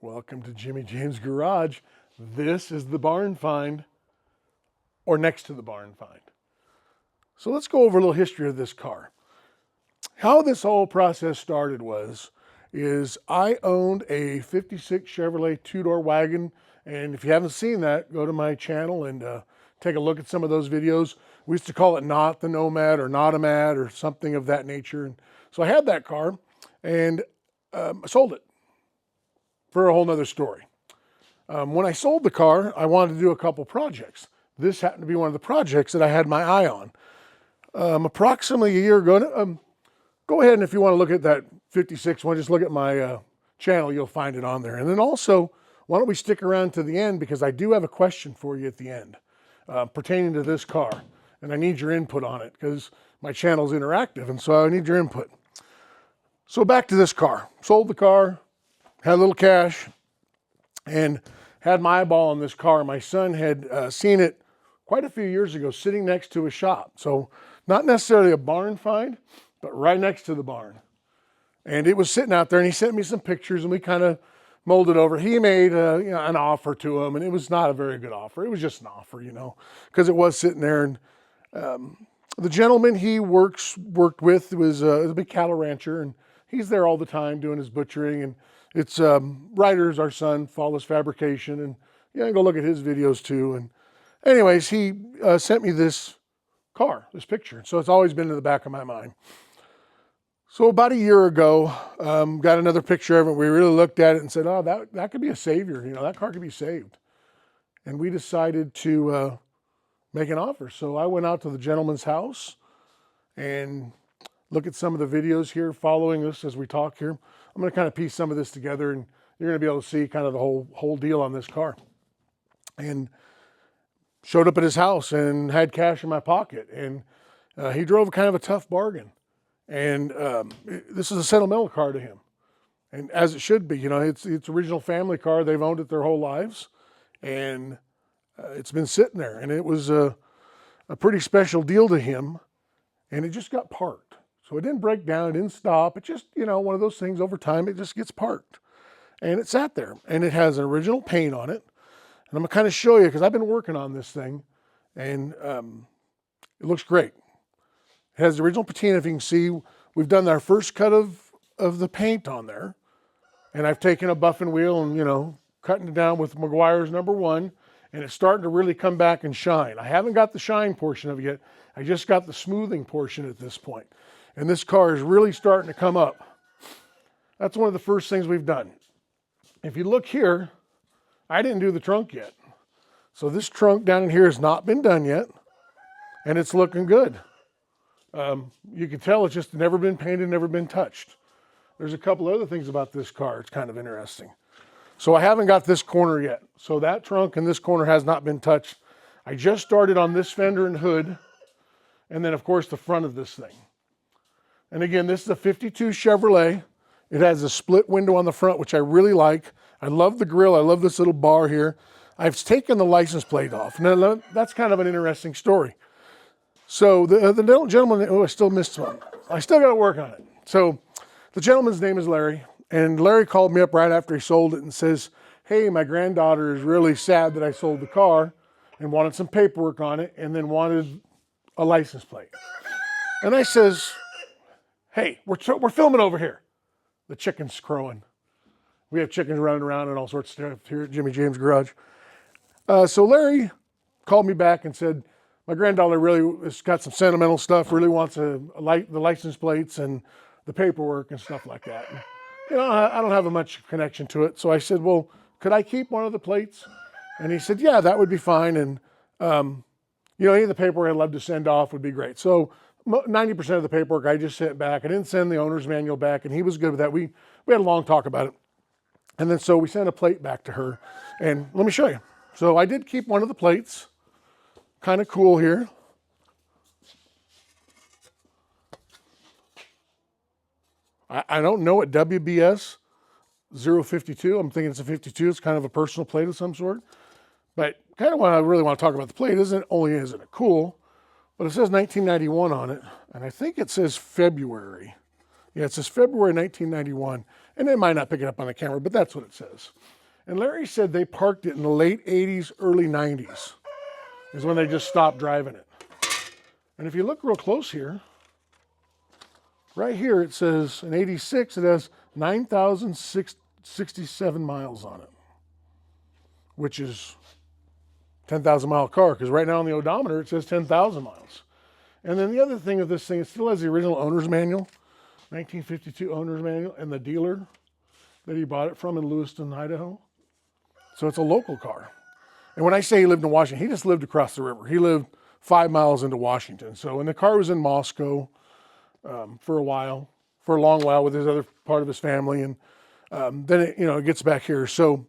Welcome to Jimmy James Garage. This is the barn find, or next to the barn find. So let's go over a little history of this car. How this whole process started is I owned a 56 Chevrolet two-door wagon, and if you haven't seen that, go to my channel and take a look at some of those videos. We used to call it Not the Nomad or Not-A-Mad or something of that nature. And so I had that car and I sold it for a whole nother story. When I sold the car, I wanted to do a couple projects. This happened to be one of the projects that I had my eye on. Approximately a year ago, go ahead and if you want to look at that 56 one, just look at my channel, you'll find it on there. And then also, why don't we stick around to the end, because I do have a question for you at the end pertaining to this car. And I need your input on it because my channel's interactive, and so I need your input. So back to this car. Sold the car, had a little cash, and had my eyeball on this car. My son had seen it quite a few years ago sitting next to a shop. So not necessarily a barn find, but right next to the barn. And it was sitting out there, and he sent me some pictures, and we kind of molded over. He made an offer to him, and it was not a very good offer. It was just an offer, because it was sitting there. And the gentleman he worked with was a big cattle rancher, and he's there all the time doing his butchering. And it's Ryder's our son, Flawless Fabrication, and go look at his videos too. And anyways, he sent me this car, this picture. So it's always been in the back of my mind. So about a year ago, got another picture of it. We really looked at it and said, oh, that could be a savior. That car could be saved. And we decided to make an offer. So I went out to the gentleman's house and look at some of the videos here following us as we talk here. I'm going to kind of piece some of this together, and you're going to be able to see kind of the whole deal on this car. And showed up at his house and had cash in my pocket. And he drove kind of a tough bargain. And this is a sentimental car to him. And as it should be, it's original family car. They've owned it their whole lives. And it's been sitting there. And it was a pretty special deal to him. And it just got parked. So it didn't break down, it didn't stop. It just, one of those things over time, it just gets parked. And it sat there. And it has an original paint on it. And I'm going to kind of show you, because I've been working on this thing. And it looks great. It has the original patina. If you can see, we've done our first cut of the paint on there. And I've taken a buffing wheel and, cutting it down with Meguiar's #1. And it's starting to really come back and shine. I haven't got the shine portion of it yet. I just got the smoothing portion at this point. And this car is really starting to come up. That's one of the first things we've done. If you look here, I didn't do the trunk yet. So this trunk down in here has not been done yet. And it's looking good. You can tell it's just never been painted, never been touched. There's a couple other things about this car. It's kind of interesting. So I haven't got this corner yet. So that trunk and this corner has not been touched. I just started on this fender and hood. And then, of course, the front of this thing. And again, this is a 52 Chevrolet. It has a split window on the front, which I really like. I love the grille. I love this little bar here. I've taken the license plate off. Now, that's kind of an interesting story. So the gentleman, I still missed one. I still got to work on it. So the gentleman's name is Larry. And Larry called me up right after he sold it and says, hey, my granddaughter is really sad that I sold the car and wanted some paperwork on it and then wanted a license plate. And I says, hey, we're filming over here. The chicken's crowing. We have chickens running around and all sorts of stuff here at Jimmy James Garage. So Larry called me back and said, my granddaughter really has got some sentimental stuff, really wants the license plates and the paperwork and stuff like that. And, I don't have a much connection to it. So I said, well, could I keep one of the plates? And he said, yeah, that would be fine. And, any of the paperwork I'd love to send off would be great. So 90% of the paperwork I just sent back. I didn't send the owner's manual back, and he was good with that. We had a long talk about it. And then so we sent a plate back to her. And let me show you. So I did keep one of the plates. Kind of cool here. I don't know what WBS 052. I'm thinking it's a 52. It's kind of a personal plate of some sort. But kind of what I really want to talk about the plate isn't it cool, but it says 1991 on it. And I think it says February. Yeah, it says February 1991. And they might not pick it up on the camera, but that's what it says. And Larry said they parked it in the late 80s, early 90s is when they just stopped driving it. And if you look real close here, right here it says in 86 it has 9,067 miles on it, which is 10,000 mile car, because right now on the odometer it says 10,000 miles. And then the other thing of this thing, it still has the original owner's manual, 1952 owner's manual, and the dealer that he bought it from in Lewiston, Idaho. So it's a local car. And when I say he lived in Washington, he just lived across the river. He lived 5 miles into Washington. So, and the car was in Moscow for a while, for a long while with his other part of his family. And then it, it gets back here. So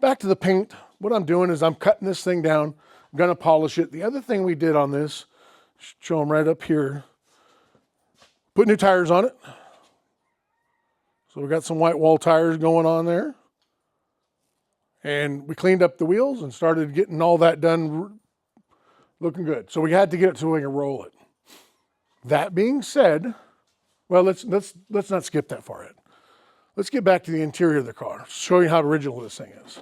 back to the paint. What I'm doing is I'm cutting this thing down. I'm going to polish it. The other thing we did on this, show them right up here, put new tires on it. So we got some white wall tires going on there. And we cleaned up the wheels and started getting all that done, looking good. So we had to get it so we can roll it. That being said, well, let's not skip that far yet. Let's get back to the interior of the car, show you how original this thing is.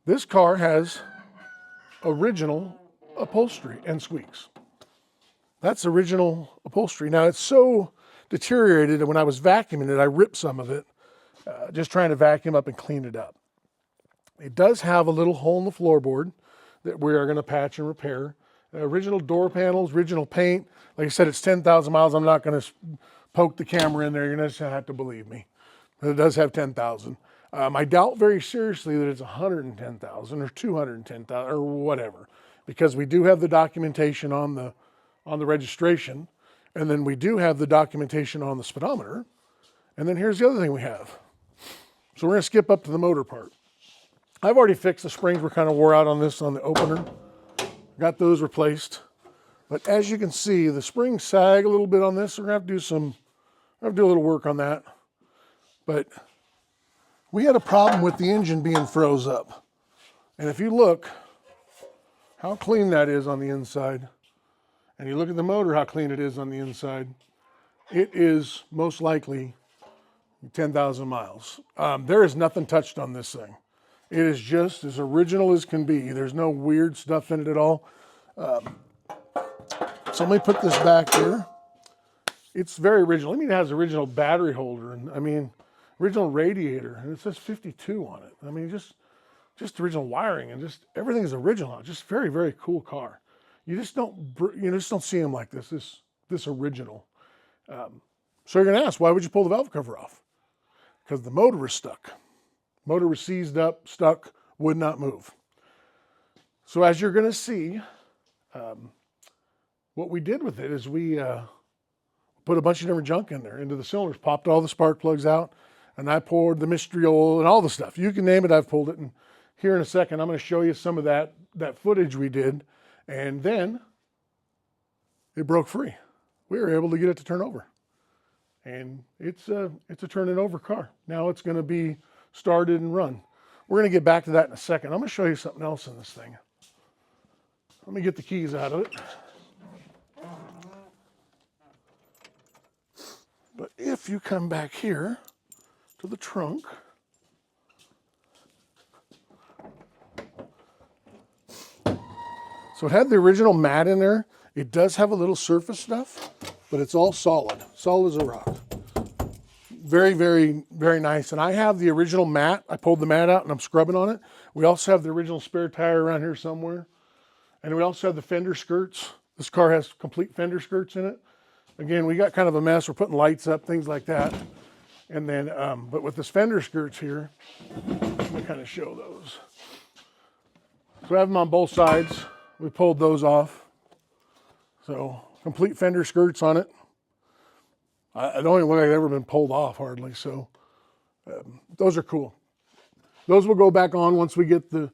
This car has original upholstery and squeaks. That's original upholstery. Now it's so deteriorated that when I was vacuuming it, I ripped some of it, just trying to vacuum up and clean it up. It does have a little hole in the floorboard that we are going to patch and repair. Original door panels, original paint. Like I said, it's 10,000 miles. I'm not going to poke the camera in there. You're just going to have to believe me. But it does have 10,000. I doubt very seriously that it's 110,000 or 210,000 or whatever, because we do have the documentation on the registration, and then we do have the documentation on the speedometer. And then here's the other thing we have. So we're going to skip up to the motor part. I've already fixed the springs. We're kind of wore out on this on the opener. Got those replaced. But as you can see, the springs sag a little bit on this. We're going to have to do a little work on that. But we had a problem with the engine being froze up. And if you look how clean that is on the inside, and you look at the motor, how clean it is on the inside, it is most likely 10,000 miles. There is nothing touched on this thing. It is just as original as can be. There's no weird stuff in it at all. So let me put this back here. It's very original. I mean, it has original battery holder, and I mean, original radiator, and it says 52 on it. I mean, just original wiring, and just everything is original. Just very, very cool car. You just don't see them like this original. So you're going to ask, why would you pull the valve cover off? Because the motor is stuck. Motor was seized up, stuck, would not move. So as you're going to see, what we did with it is we put a bunch of different junk in there into the cylinders, popped all the spark plugs out, and I poured the mystery oil and all the stuff. You can name it, I've pulled it. And here in a second, I'm going to show you some of that footage we did. And then it broke free. We were able to get it to turn over. And it's a turning over car. Now it's going to be started and run. We're going to get back to that in a second. I'm going to show you something else in this thing. Let me get the keys out of it. But if you come back here to the trunk, so it had the original mat in there. It does have a little surface stuff, but it's all solid as a rock. Very, very, very nice. And I have the original mat. I pulled the mat out and I'm scrubbing on it. We also have the original spare tire around here somewhere. And we also have the fender skirts. This car has complete fender skirts in it. Again, we got kind of a mess. We're putting lights up, things like that. And then, but with the fender skirts here, let me kind of show those. So we have them on both sides. We pulled those off. So complete fender skirts on it. I don't even look like they've ever been pulled off hardly. So those are cool. Those will go back on once we get the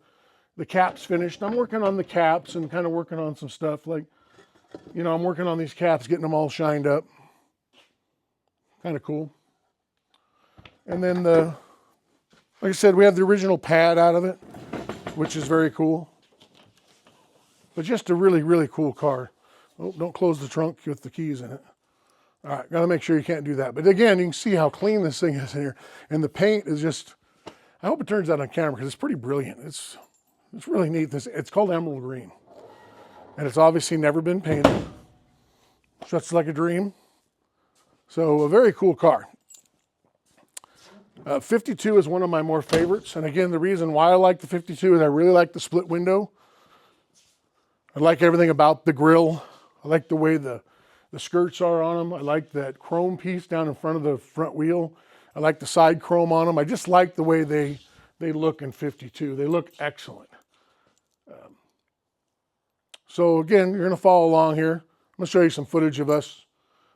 caps finished. I'm working on the caps and kind of working on some stuff like, I'm working on these caps, getting them all shined up. Kind of cool. And then like I said, we have the original pad out of it, which is very cool. But just a really, really cool car. Oh, don't close the trunk with the keys in it. All right, gotta make sure you can't do that. But again, you can see how clean this thing is in here. And the paint is just, I hope it turns out on camera because it's pretty brilliant. It's really neat. It's called emerald green. And it's obviously never been painted. Just like a dream. So a very cool car. 52 is one of my more favorites. And again, the reason why I like the 52 is I really like the split window. I like everything about the grille. I like the way the skirts are on them. I like that chrome piece down in front of the front wheel. I like the side chrome on them. I just like the way they look in 52. They look excellent. So again, you're gonna follow along here. I'm gonna show you some footage of us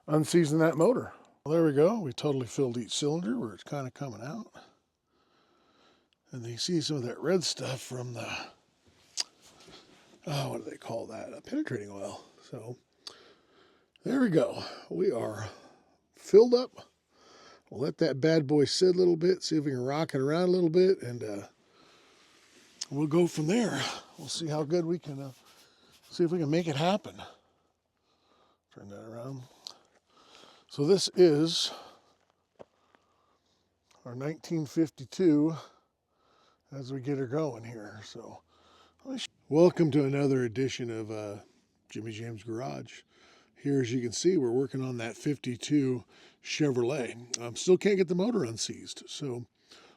unseizing that motor. Well, there we go. We totally filled each cylinder where it's kind of coming out. And you see some of that red stuff from the, oh, what do they call that? A penetrating oil. So there we go. We are filled up. We'll let that bad boy sit a little bit, see if we can rock it around a little bit, and we'll go from there. We'll see how good we can, see if we can make it happen. Turn that around. So this is our 1952 as we get her going here. So welcome to another edition of Jimmy James Garage. Here, as you can see, we're working on that 52 Chevrolet. Still can't get the motor unseized. So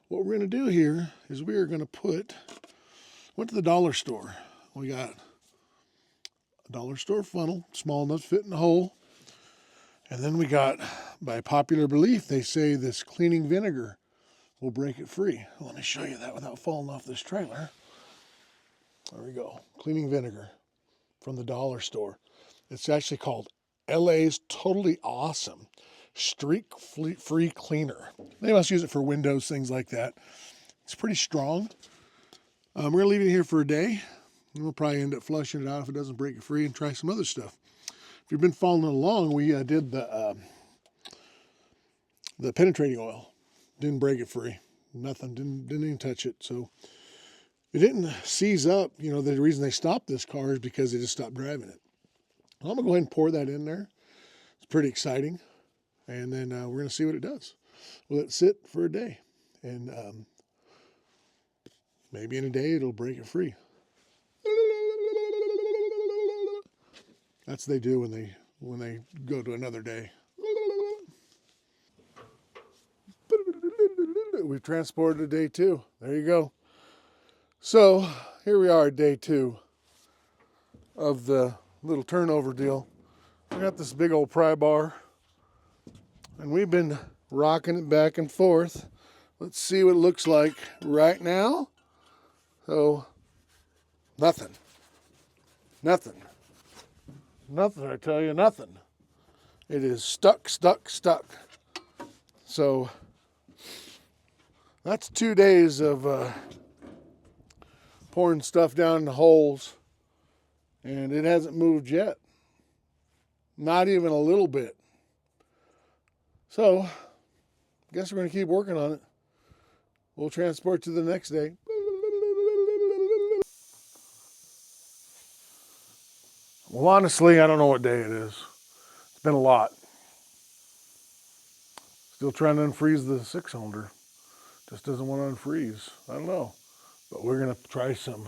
what we're going to do here is we are going to went to the dollar store. We got a dollar store funnel, small enough to fit in the hole. And then we got, by popular belief, they say this cleaning vinegar will break it free. Well, let me show you that without falling off this trailer. There we go. Cleaning vinegar from the dollar store. It's actually called LA's Totally Awesome Streak-Free Cleaner. They must use it for windows, things like that. It's pretty strong. We're going to leave it here for a day. And we'll probably end up flushing it out if it doesn't break it free and try some other stuff. If you've been following along, we did the penetrating oil. Didn't break it free. Nothing. Didn't even touch it. So it didn't seize up. You know, the reason they stopped this car is because they just stopped driving it. I'm going to go ahead and pour that in there. It's pretty exciting. And then we're going to see what it does. We'll let it sit for a day. And maybe in a day it'll break it free. That's what they do when they go to another day. We've transported to day 2. There you go. So here we are, day 2 of the little turnover deal. We got this big old pry bar, and we've been rocking it back and forth. Let's see what it looks like right now. So nothing. Nothing. Nothing, I tell you, nothing. It is stuck. So that's 2 days of pouring stuff down in the holes, and it hasn't moved yet. Not even a little bit. So I guess we're going to keep working on it. We'll transport to the next day. Well, honestly, I don't know what day it is. It's been a lot. Still trying to unfreeze the 6-cylinder. Just doesn't want to unfreeze. I don't know. But we're going to try some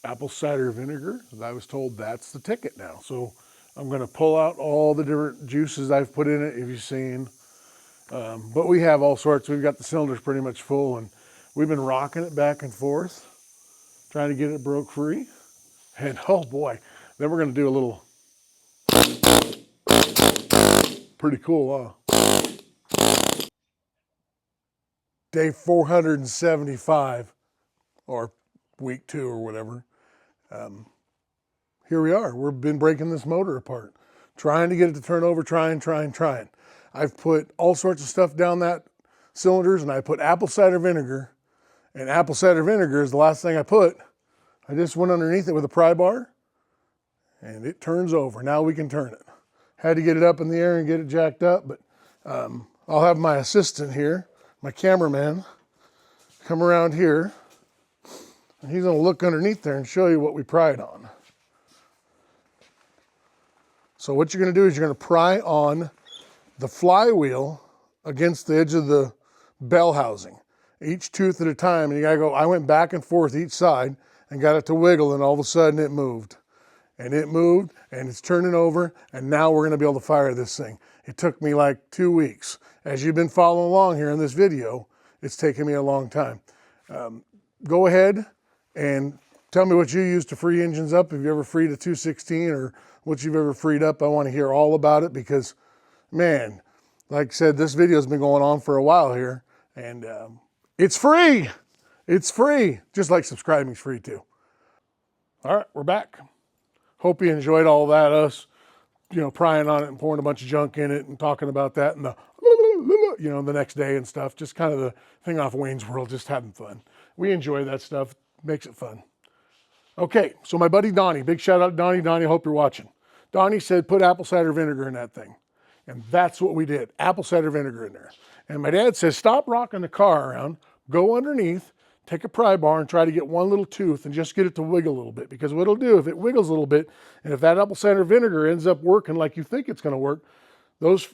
apple cider vinegar. I was told that's the ticket now. So I'm going to pull out all the different juices I've put in it, if you've seen. But we have all sorts. We've got the cylinders pretty much full, and we've been rocking it back and forth, trying to get it broke free. And oh boy, then we're going to do a little, pretty cool, huh? Day 475, or week 2 or whatever. Here we are. We've been breaking this motor apart, trying to get it to turn over, trying. I've put all sorts of stuff down that cylinders, and I put apple cider vinegar, and apple cider vinegar is the last thing I put. I just went underneath it with a pry bar, and it turns over. Now we can turn it. Had to get it up in the air and get it jacked up, but I'll have my assistant here, my cameraman, come around here, and he's going to look underneath there and show you what we pried on. So what you're gonna do is you're gonna pry on the flywheel against the edge of the bell housing, each tooth at a time. And you gotta go, I went back and forth each side and got it to wiggle, and all of a sudden it moved. And it moved, and it's turning over, and now we're gonna be able to fire this thing. It took me like 2 weeks. As you've been following along here in this video, it's taken me a long time. Go ahead and tell me what you use to free engines up. Have you ever freed a 216 or what you've ever freed up? I wanna hear all about it because, man, like I said, this video has been going on for a while here, and it's free. It's free, just like subscribing is free too. All right, we're back. Hope you enjoyed all that, us, prying on it and pouring a bunch of junk in it and talking about that and the next day and stuff. Just kind of the thing off Wayne's World, just having fun. We enjoy that stuff, makes it fun. Okay, so my buddy Donnie, big shout out to Donnie. Donnie, hope you're watching. Donnie said put apple cider vinegar in that thing. And that's what we did, apple cider vinegar in there. And my dad says, stop rocking the car around, go underneath, take a pry bar and try to get one little tooth and just get it to wiggle a little bit. Because what it'll do, if it wiggles a little bit, and if that apple cider vinegar ends up working like you think it's gonna work, those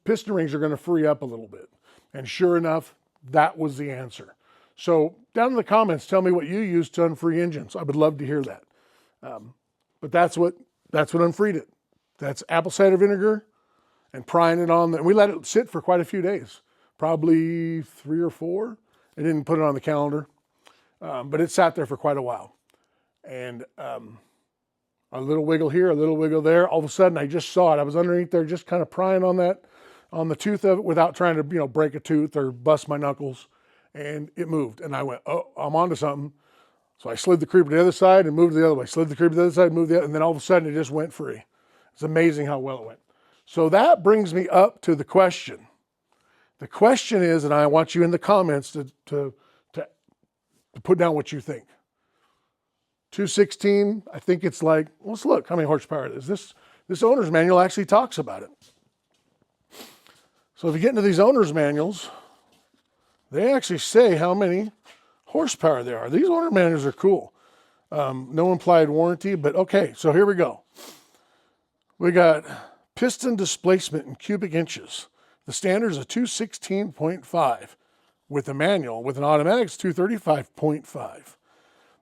piston rings are gonna free up a little bit. And sure enough, that was the answer. So down in the comments, tell me what you use to unfree engines. I would love to hear that. But that's what unfreed it. That's apple cider vinegar and prying it on. And we let it sit for quite a few days, probably 3 or 4. I didn't put it on the calendar. But it sat there for quite a while. And a little wiggle here, a little wiggle there. All of a sudden, I just saw it. I was underneath there just kind of prying on the tooth of it without trying to, break a tooth or bust my knuckles. And it moved. And I went, oh, I'm onto something. So I slid the creeper to the other side and moved the other way. Slid the creeper to the other side, moved the other, and then all of a sudden, it just went free. It's amazing how well it went. So that brings me up to the question. The question is, and I want you in the comments to put down what you think. 216, I think it's like, let's look how many horsepower it is. This owner's manual actually talks about it. So if you get into these owner's manuals, they actually say how many horsepower there are. These owner manuals are cool. No implied warranty, but okay, so here we go. We got piston displacement in cubic inches. The standard is a 216.5. With a manual, with an automatic, it's 235.5.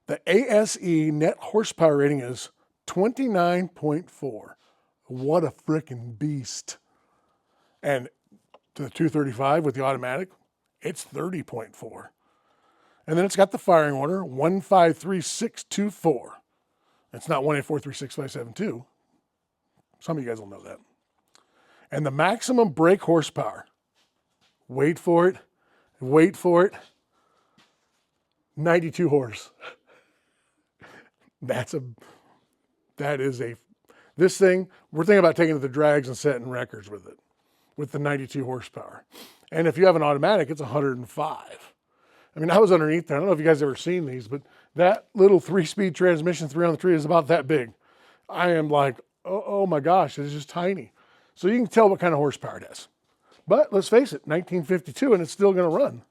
The ASE net horsepower rating is 29.4. What a freaking beast. And to the 235 with the automatic, it's 30.4. And then it's got the firing order, 153.624. It's not 184.36572. Some of you guys will know that. And the maximum brake horsepower, wait for it, 92 horse. This thing, we're thinking about taking it to the drags and setting records with it, with the 92 horsepower. And if you have an automatic, it's 105. I mean, I was underneath there. I don't know if you guys ever seen these, but that little 3-speed transmission 3-on-3 is about that big. I am like, oh my gosh, it's just tiny. So you can tell what kind of horsepower it has. But let's face it, 1952, and it's still going to run.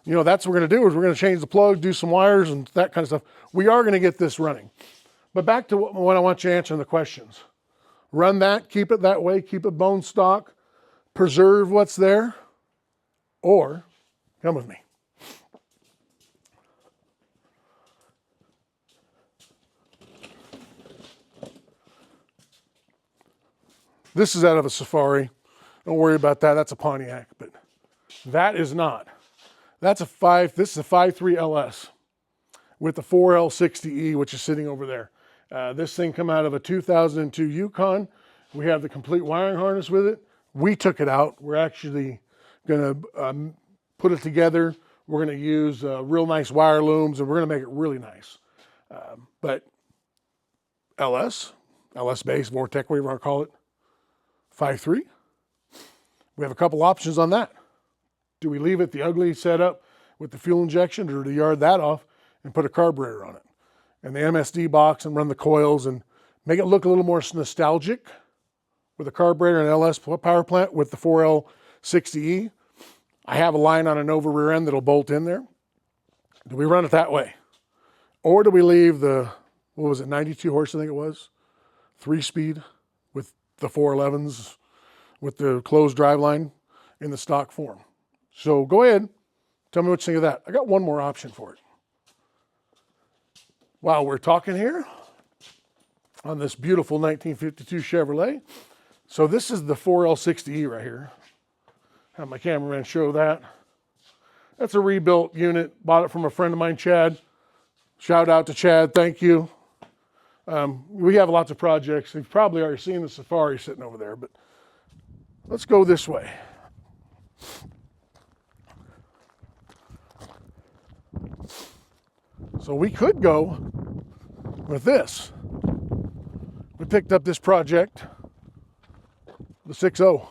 That's what we're going to do is we're going to change the plug, do some wires and that kind of stuff. We are going to get this running. But back to what I want you to answer in the questions. Run that, keep it that way, keep it bone stock, preserve what's there, or come with me. This is out of a Safari. Don't worry about that. That's a Pontiac, but that is not. This is a 5.3 LS with the 4L60E, which is sitting over there. This thing come out of a 2002 Yukon. We have the complete wiring harness with it. We took it out. We're actually gonna put it together. We're gonna use real nice wire looms and we're gonna make it really nice. But LS base, Vortec, whatever you want to call it, 5.3. We have a couple options on that. Do we leave it the ugly setup with the fuel injection, or do you yard that off and put a carburetor on it? And the MSD box and run the coils and make it look a little more nostalgic with a carburetor and LS power plant with the 4L60E. I have a line on a Nova rear end that'll bolt in there. Do we run it that way? Or do we leave the, 92 horse, I think it was, 3-speed with the 411s with the closed driveline in the stock form. So go ahead, tell me what you think of that. I got one more option for it. While we're talking here on this beautiful 1952 Chevrolet. So this is the 4L60E right here. Have my cameraman show that. That's a rebuilt unit. Bought it from a friend of mine, Chad. Shout out to Chad, thank you. We have lots of projects. You've probably already seen the Safari sitting over there, but let's go this way. So we could go with this. We picked up this project, the 6.0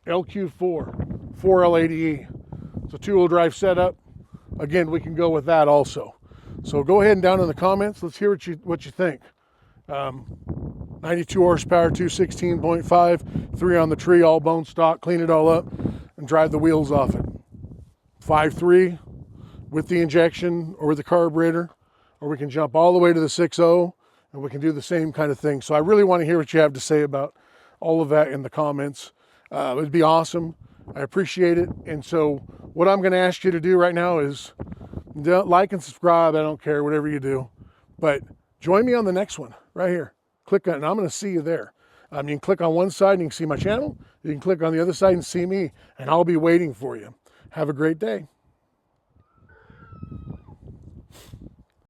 LQ4 4L80E. It's a two-wheel drive setup. Again, we can go with that also. So go ahead and down in the comments, let's hear what you think. 92 horsepower, 216.5, 3 on the tree, all bone stock, clean it all up, and drive the wheels off it. 5.3 with the injection or with the carburetor, or we can jump all the way to the 6.0 and we can do the same kind of thing. So I really want to hear what you have to say about all of that in the comments. It'd be awesome. I appreciate it. And so what I'm going to ask you to do right now is like and subscribe. I don't care, whatever you do. But join me on the next one right here. Click on it, and I'm going to see you there. You can click on one side and you can see my channel. You can click on the other side and see me, and I'll be waiting for you. Have a great day.